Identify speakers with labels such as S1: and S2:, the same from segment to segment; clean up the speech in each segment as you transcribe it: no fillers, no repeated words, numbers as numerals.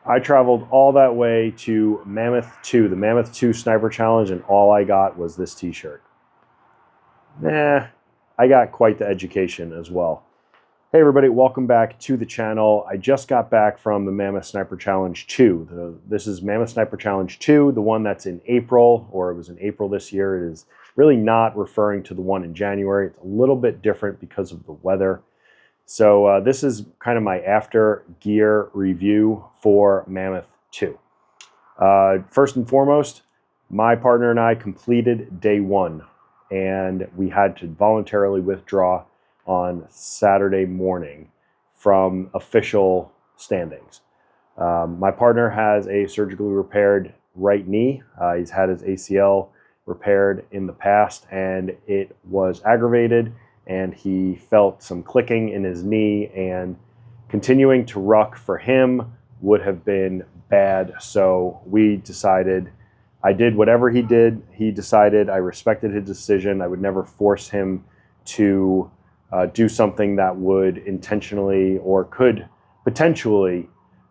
S1: I traveled all that way to Mammoth 2, the Mammoth 2 Sniper Challenge, and all I got was this t-shirt. I got quite the education as well. Hey everybody, welcome back to the channel. I just got back from the Mammoth Sniper Challenge 2. This is Mammoth Sniper Challenge 2, the one that's in April, or it was in April this year. It is really not referring to the one in January. It's a little bit different because of the weather. So this is kind of my after gear review for Mammoth 2. First and foremost, my partner and I completed day 1, and we had to voluntarily withdraw on Saturday morning from official standings. My partner has a surgically repaired right knee. He's had his ACL repaired in the past, and it was aggravated, and he felt some clicking in his knee, and continuing to ruck for him would have been bad. So we decided, I did whatever he did. He decided, I respected his decision. I would never force him to do something that would intentionally or could potentially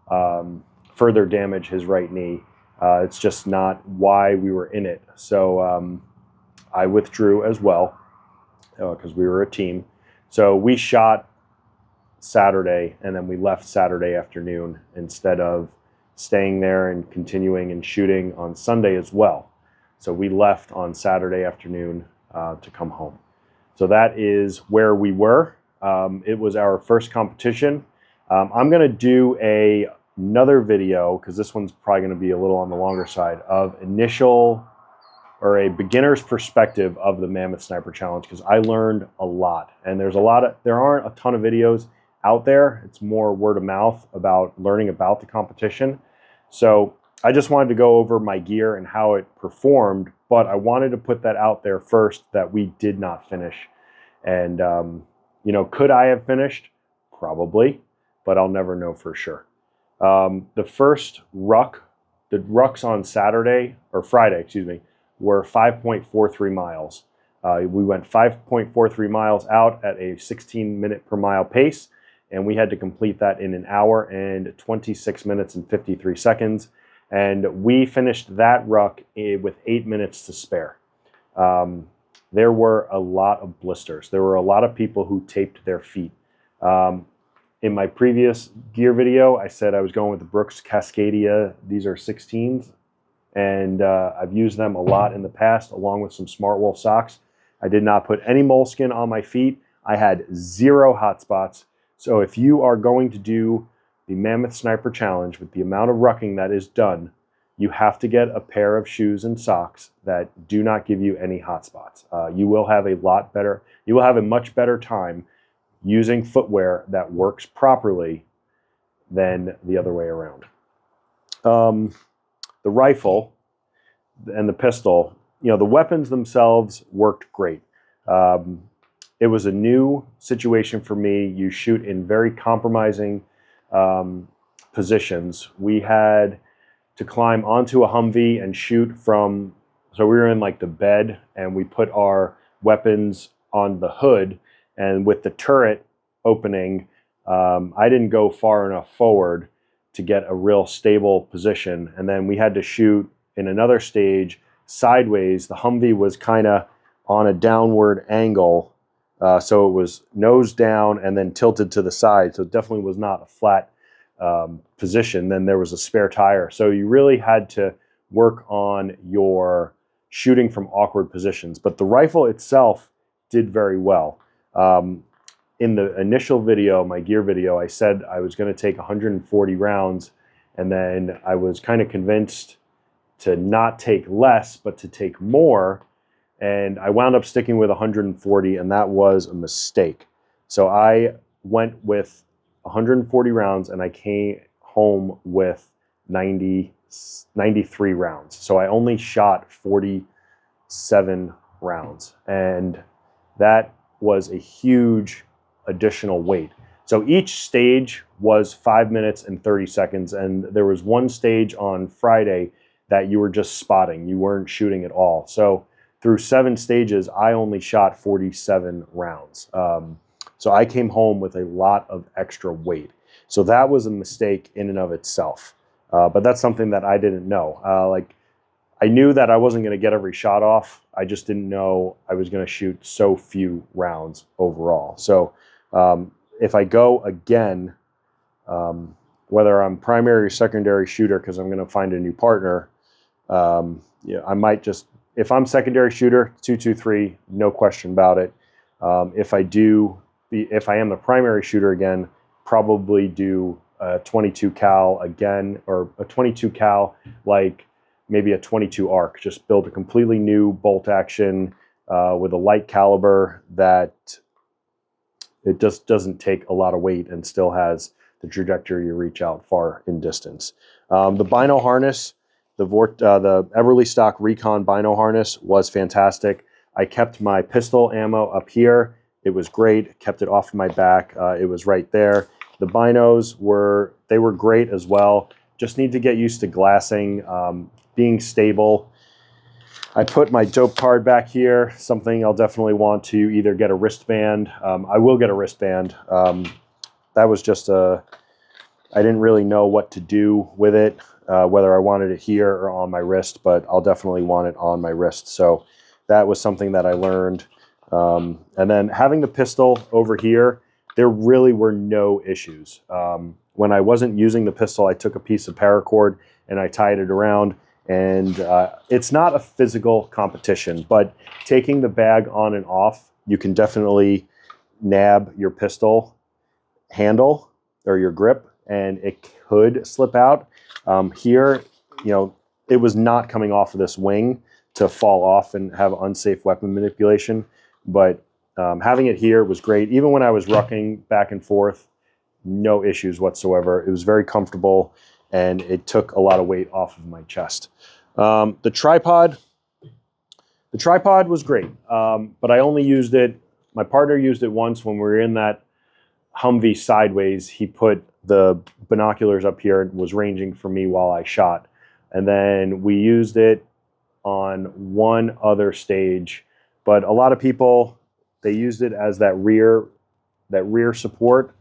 S1: further damage his right knee. It's just not why we were in it. So I withdrew as well because we were a team. So we shot Saturday, and then we left Saturday afternoon instead of staying there and continuing and shooting on Sunday as well. So we left on Saturday afternoon to come home. So that is where we were. It was our first competition. I'm going to do another video, because this one's probably going to be a little on the longer side, of initial or a beginner's perspective of the Mammoth Sniper Challenge, because I learned a lot. And there aren't a ton of videos out there. It's more word of mouth about learning about the competition. So I just wanted to go over my gear and how it performed, but I wanted to put that out there first, that we did not finish. And, you know, could I have finished? Probably, but I'll never know for sure. The first ruck, the rucks on Saturday, or Friday, excuse me, were 5.43 miles. We went 5.43 miles out at a 16-minute per mile pace, and we had to complete that in 1 hour and 26 minutes and 53 seconds. And we finished that ruck with 8 minutes to spare. There were a lot of blisters. There were a lot of people who taped their feet. In my previous gear video, I said I was going with the Brooks Cascadia. These are 16s, and I've used them a lot in the past, along with some Smart Wolf socks. I did not put any moleskin on my feet. I had 0 hot spots. So if you are going to do the Mammoth Sniper Challenge with the amount of rucking that is done, you have to get a pair of shoes and socks that do not give you any hot spots. You will have a much better time using footwear that works properly than the other way around. The rifle and the pistol, you know, the weapons themselves worked great. It was a new situation for me. You shoot in very compromising positions. We had to climb onto a Humvee and shoot from, so we were in like the bed, and we put our weapons on the hood, and with the turret opening, I didn't go far enough forward to get a real stable position. And then we had to shoot in another stage sideways. The Humvee was kind of on a downward angle, so it was nose down and then tilted to the side. So it definitely was not a flat position. Then there was a spare tire. So you really had to work on your shooting from awkward positions. But the rifle itself did very well. In the initial video, my gear video, I said I was going to take 140 rounds, and then I was kind of convinced to not take less, but to take more. And I wound up sticking with 140, and that was a mistake. So I went with 140 rounds, and I came home with 93 rounds. So I only shot 47 rounds, and that was a huge additional weight. So each stage was 5 minutes and 30 seconds, and there was one stage on Friday that you were just spotting. You weren't shooting at all. So through 7 stages, I only shot 47 rounds. So I came home with a lot of extra weight. So that was a mistake in and of itself. But that's something that I didn't know. Like, I knew that I wasn't going to get every shot off. I just didn't know I was going to shoot so few rounds overall. So if I go again, whether I'm primary or secondary shooter, because I'm going to find a new partner, yeah, I might just, if I'm secondary shooter, 2-2-3, no question about it. If I am the primary shooter again, probably do a 22 cal again, or a 22 cal, like maybe a 22 arc. Just build a completely new bolt action with a light caliber that it just doesn't take a lot of weight and still has the trajectory to reach out far in distance. The bino harness, the Everly stock Recon bino harness was fantastic. I kept my pistol ammo up here. It was great. Kept it off my back. It was right there. The binos were great as well. Just need to get used to glassing, being stable. I put my dope card back here, something I'll definitely want to either get a wristband. I will get a wristband. That was just I didn't really know what to do with it, whether I wanted it here or on my wrist, but I'll definitely want it on my wrist. So that was something that I learned. And then having the pistol over here, there really were no issues. When I wasn't using the pistol, I took a piece of paracord and I tied it around. And it's not a physical competition, but taking the bag on and off, you can definitely nab your pistol handle or your grip, and it could slip out. Here, it was not coming off of this wing to fall off and have unsafe weapon manipulation, but having it here was great. Even when I was rucking back and forth, no issues whatsoever. It was very comfortable, and it took a lot of weight off of my chest. The tripod was great, but I only used it. My partner used it once when we were in that Humvee sideways. He put the binoculars up here and was ranging for me while I shot. And then we used it on one other stage, but a lot of people, they used it as that rear support.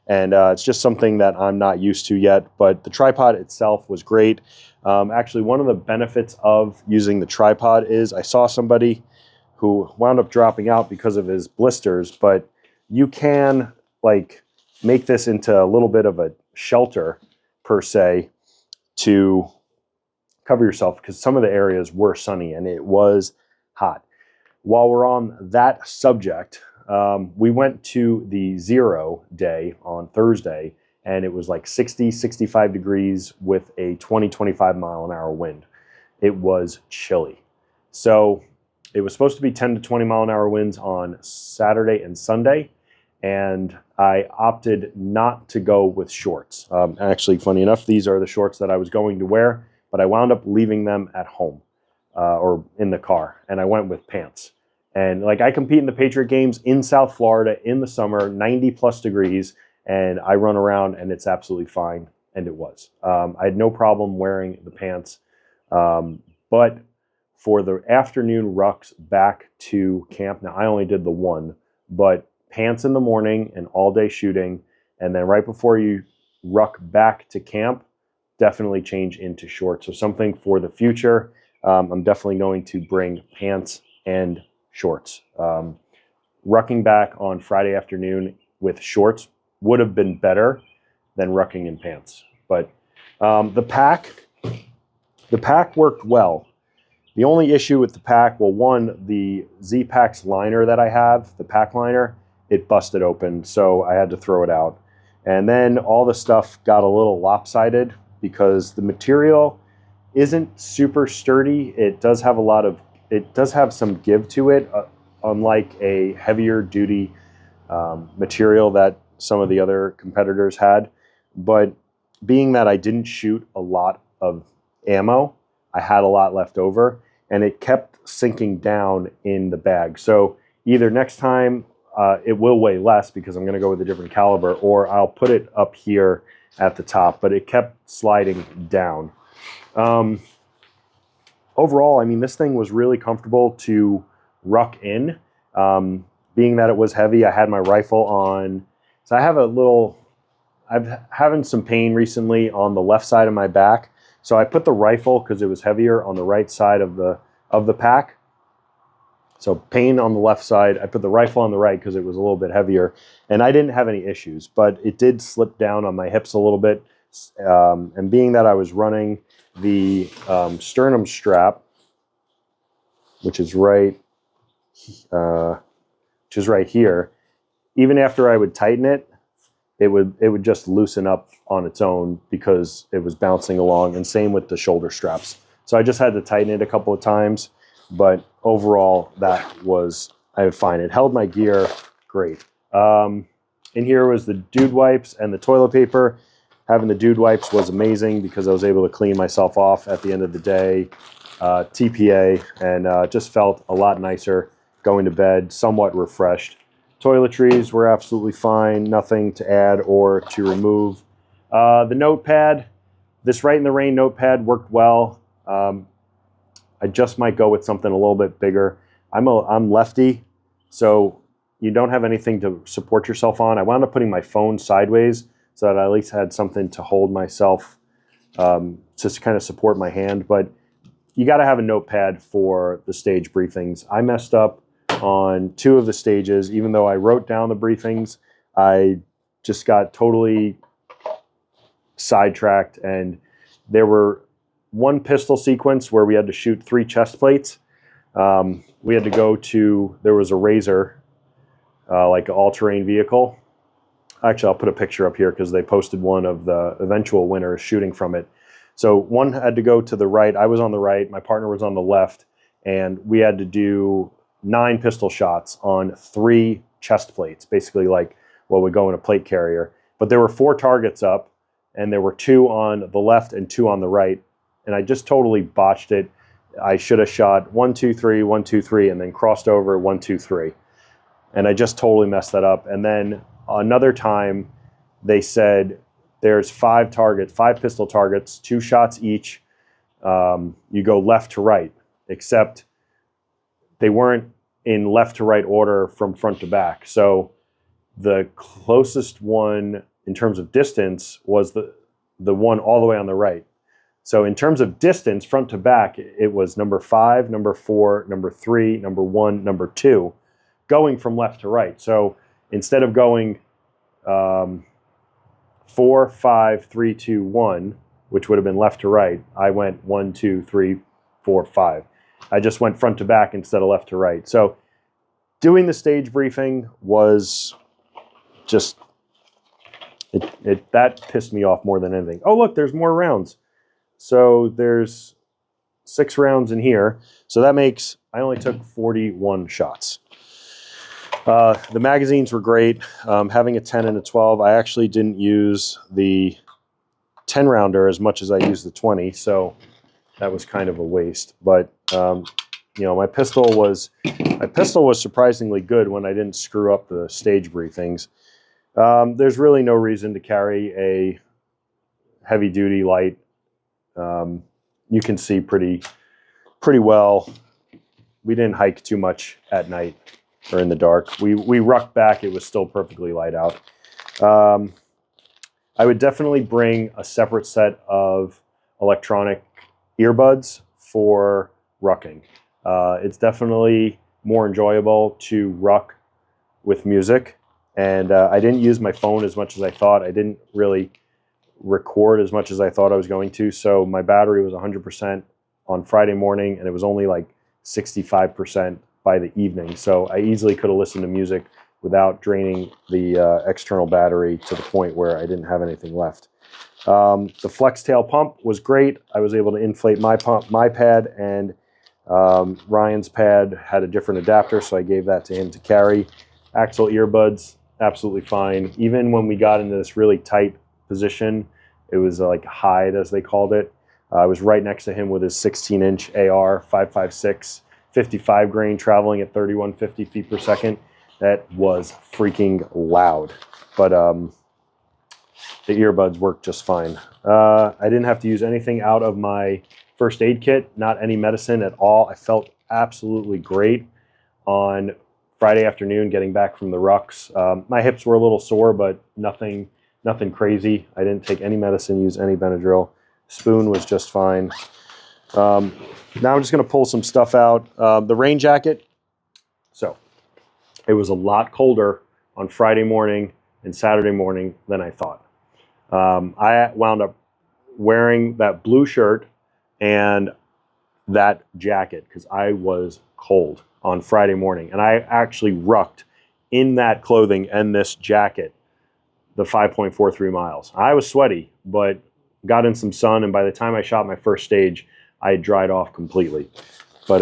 S1: And it's just something that I'm not used to yet, but the tripod itself was great. Actually, one of the benefits of using the tripod is I saw somebody who wound up dropping out because of his blisters, but you can make this into a little bit of a shelter per se to cover yourself, because some of the areas were sunny and it was hot. While we're on that subject, we went to the 0 day on Thursday, and it was like 60, 65 degrees with a 20, 25 mile an hour wind. It was chilly. So it was supposed to be 10 to 20 mile an hour winds on Saturday and Sunday, and I opted not to go with shorts. Actually, funny enough, these are the shorts that I was going to wear, but I wound up leaving them at home or in the car, and I went with pants. And I compete in the Patriot Games in South Florida in the summer, 90 plus degrees, and I run around and it's absolutely fine, and it was. I had no problem wearing the pants, but for the afternoon rucks back to camp, now I only did the one, but pants in the morning and all day shooting, and then right before you ruck back to camp, definitely change into shorts. So something for the future, I'm definitely going to bring pants and shorts. Rucking back on Friday afternoon with shorts would have been better than rucking in pants. But the pack worked well. The only issue with the pack, well, one, the Z-Pack's liner that I have, the pack liner, it busted open, so I had to throw it out. And then all the stuff got a little lopsided because the material isn't super sturdy. It does have some give to it, unlike a heavier duty material that some of the other competitors had. But being that I didn't shoot a lot of ammo, I had a lot left over, and it kept sinking down in the bag. So either next time it will weigh less because I'm going to go with a different caliber, or I'll put it up here at the top, but it kept sliding down. Overall, I mean, this thing was really comfortable to ruck in. Being that it was heavy, I had my rifle on. So I have a little I've having some pain recently on the left side of my back. So I put the rifle, because it was heavier, on the right side of the pack. So pain on the left side. I put the rifle on the right because it was a little bit heavier, and I didn't have any issues, but it did slip down on my hips a little bit. And being that I was running the sternum strap, which is right here, even after I would tighten it, it would just loosen up on its own because it was bouncing along, and same with the shoulder straps. So I just had to tighten it a couple of times, but overall I was fine. It held my gear great. In here was the dude wipes and the toilet paper. Having the dude wipes was amazing because I was able to clean myself off at the end of the day, TPA, and just felt a lot nicer going to bed, somewhat refreshed. Toiletries were absolutely fine, nothing to add or to remove. The notepad, this Right in the Rain notepad worked well. I just might go with something a little bit bigger. I'm lefty, so you don't have anything to support yourself on. I wound up putting my phone sideways so that I at least had something to hold myself, to kind of support my hand. But you got to have a notepad for the stage briefings. I messed up on 2 of the stages. Even though I wrote down the briefings, I just got totally sidetracked, and there were one pistol sequence where we had to shoot 3 chest plates. We had to go to, there was a Razor, like an all-terrain vehicle. Actually, I'll put a picture up here because they posted one of the eventual winners shooting from it. So one had to go to the right. I was on the right. My partner was on the left. And we had to do 9 pistol shots on 3 chest plates, basically like what would go in a plate carrier. But there were 4 targets up, and there were 2 on the left and 2 on the right. And I just totally botched it. I should have shot 1, 2, 3, 1, 2, 3, and then crossed over 1, 2, 3. And I just totally messed that up. And then another time they said there's 5 targets, 5 pistol targets, 2 shots each. You go left to right, except they weren't in left to right order from front to back. So the closest one in terms of distance was the one all the way on the right. So in terms of distance, front to back, it was number 5, number 4, number 3, number 1, number 2, going from left to right. So instead of going 4, 5, 3, 2, 1, which would have been left to right, I went 1, 2, 3, 4, 5. I just went front to back instead of left to right. So doing the stage briefing was just, that pissed me off more than anything. Oh, look, there's more rounds. So there's 6 rounds in here. So that makes, I only took 41 shots. The magazines were great. Having a 10 and a 12, I actually didn't use the 10 rounder as much as I used the 20. So that was kind of a waste. But, my pistol was surprisingly good when I didn't screw up the stage briefings. There's really no reason to carry a heavy duty light. You can see pretty well. We didn't hike too much at night or in the dark. We rucked back. It was still perfectly light out. I would definitely bring a separate set of electronic earbuds for rucking. It's definitely more enjoyable to ruck with music. And I didn't use my phone as much as I thought. I didn't really record as much as I thought I was going to. So my battery was 100% on Friday morning, and it was only like 65% by the evening. So I easily could have listened to music without draining the external battery to the point where I didn't have anything left. The flex tail pump was great. I was able to inflate my pad, and Ryan's pad had a different adapter, so I gave that to him to carry. Axle earbuds, absolutely fine. Even when we got into this really tight position, it was like hide, as they called it. I was right next to him with his 16-inch AR 5.56, 55 grain, traveling at 3150 feet per second. That was freaking loud, but the earbuds worked just fine. I didn't have to use anything out of my first aid kit, not any medicine at all. I felt absolutely great on Friday afternoon getting back from the rucks. My hips were a little sore, but nothing nothing crazy. I didn't take any medicine, use any Benadryl. Spoon was just fine. Now I'm just going to pull some stuff out. The rain jacket. So it was a lot colder on Friday morning and Saturday morning than I thought. I wound up wearing that blue shirt and that jacket because I was cold on Friday morning. And I actually rucked in that clothing and this jacket the 5.43 miles. I was sweaty, but got in some sun. And by the time I shot my first stage, I had dried off completely. But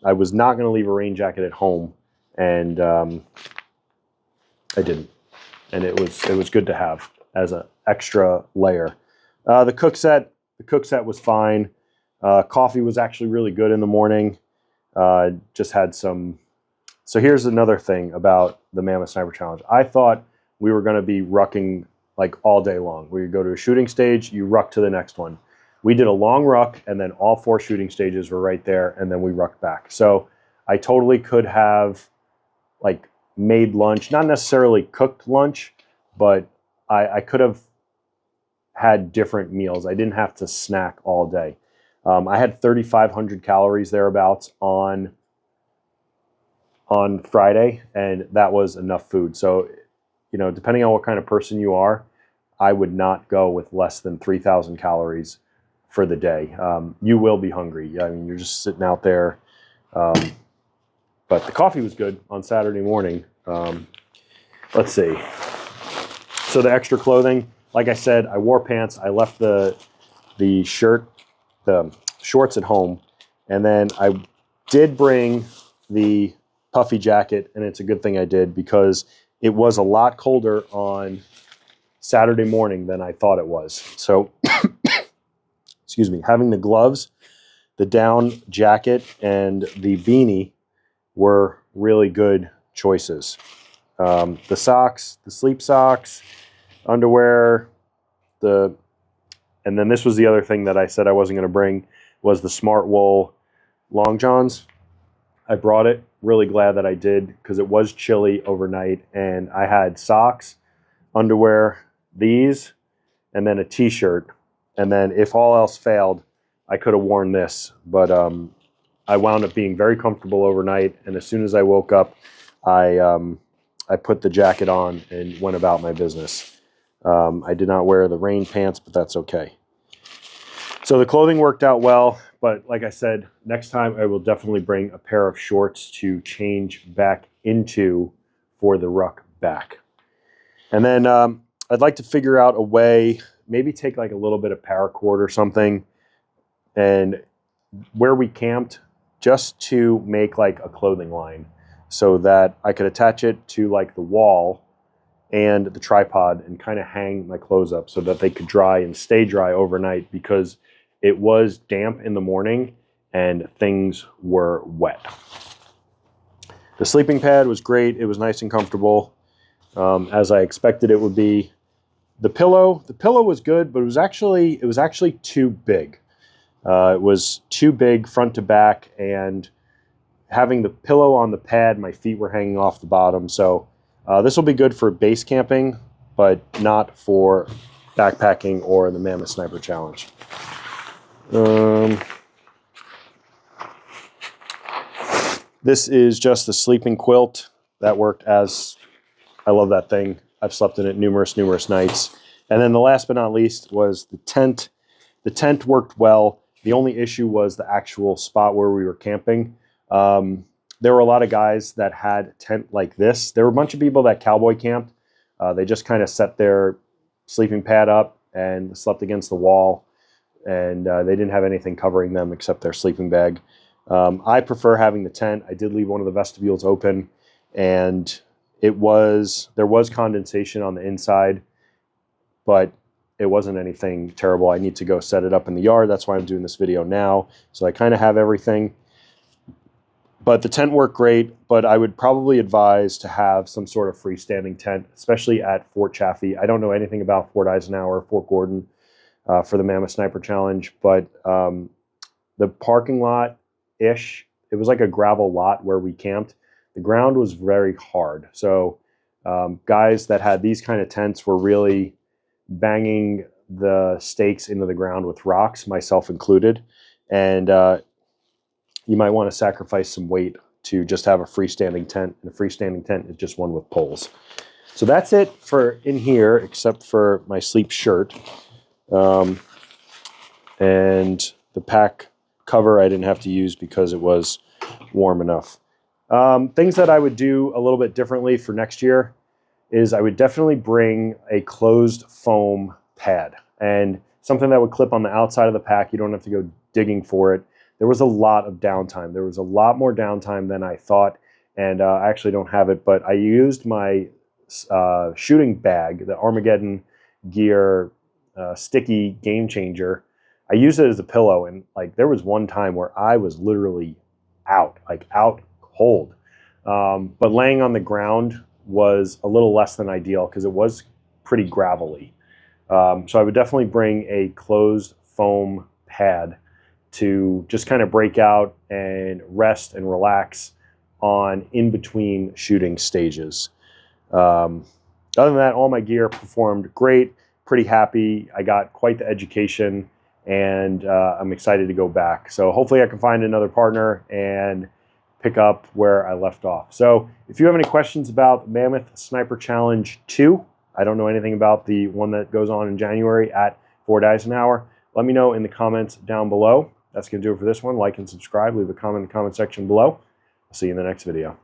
S1: I was not going to leave a rain jacket at home. And I didn't. And it was good to have as an extra layer. The cook set was fine. Coffee was actually really good in the morning. Just had some. So here's another thing about the Mammoth Sniper Challenge. I thought we were going to be rucking like all day long. We would go to a shooting stage, you ruck to the next one. We did a long ruck, and then all 4 shooting stages were right there, and then we rucked back. So I totally could have like made lunch, not necessarily cooked lunch, but I could have had different meals. I didn't have to snack all day. I had 3,500 calories thereabouts on Friday, and that was enough food. So, you know, depending on what kind of person you are, I would not go with less than 3,000 calories for the day. You will be hungry. I mean, you're just sitting out there. But the coffee was good on Saturday morning. Let's see. So the extra clothing, like I said, I wore pants. I left the shorts at home, and then I did bring the puffy jacket, and it's a good thing I did because it was a lot colder on Saturday morning than I thought it was. So, excuse me, having the gloves, the down jacket, and the beanie were really good choices. The socks, the sleep socks, underwear, and then this was the other thing that I said I wasn't going to bring was the Smart Wool long johns. I brought it. Really glad that I did because it was chilly overnight, and I had socks, underwear, these, and then a t-shirt. And then if all else failed, I could have worn this, but I wound up being very comfortable overnight. And as soon as I woke up, I put the jacket on and went about my business. I did not wear the rain pants, but that's okay. So the clothing worked out well, but like I said, next time I will definitely bring a pair of shorts to change back into for the ruck back. And then I'd like to figure out a way, maybe take like a little bit of paracord or something, and where we camped, just to make like a clothing line so that I could attach it to like the wall and the tripod and kind of hang my clothes up so that they could dry and stay dry overnight, because it was damp in the morning and things were wet. The sleeping pad was great. It was nice and comfortable, as I expected it would be. The pillow was good, but it was actually too big. It was too big front to back, and having the pillow on the pad, my feet were hanging off the bottom. So this will be good for base camping, but not for backpacking or the Mammoth Sniper Challenge. This is just the sleeping quilt. That worked as, I love that thing. I've slept in it numerous nights. And then the last but not least was the tent. The tent worked well. The only issue was the actual spot where we were camping. There were a lot of guys that had a tent like this. There were a bunch of people that cowboy camped. They just kind of set their sleeping pad up and slept against the wall, and they didn't have anything covering them except their sleeping bag. I prefer having the tent. I did leave one of the vestibules open, and there was condensation on the inside, but it wasn't anything terrible. I need to go set it up in the yard. That's why I'm doing this video now. So I kind of have everything. But the tent worked great, but I would probably advise to have some sort of freestanding tent, especially at Fort Chaffee. I don't know anything about Fort Eisenhower, Fort Gordon for the Mammoth Sniper Challenge, but the parking lot-ish, it was like a gravel lot where we camped. The ground was very hard. So guys that had these kind of tents were really banging the stakes into the ground with rocks, myself included. And you might want to sacrifice some weight to just have a freestanding tent. And a freestanding tent is just one with poles. So that's it for in here, except for my sleep shirt. And the pack cover I didn't have to use because it was warm enough. Things that I would do a little bit differently for next year is I would definitely bring a closed foam pad and something that would clip on the outside of the pack. You don't have to go digging for it. There was a lot of downtime. There was a lot more downtime than I thought, and I actually don't have it, but I used my shooting bag, the Armageddon Gear sticky Game Changer. I used it as a pillow, and like there was one time where I was literally out cold. But laying on the ground was a little less than ideal because it was pretty gravelly. So I would definitely bring a closed foam pad to just kind of break out and rest and relax on in between shooting stages. Other than that, all my gear performed great, pretty happy. I got quite the education, and I'm excited to go back. So hopefully I can find another partner and pick up where I left off. So if you have any questions about Mammoth Sniper Challenge 2, I don't know anything about the one that goes on in January at 4 dice an hour, let me know in the comments down below. That's going to do it for this one. Like and subscribe. Leave a comment in the comment section below. I'll see you in the next video.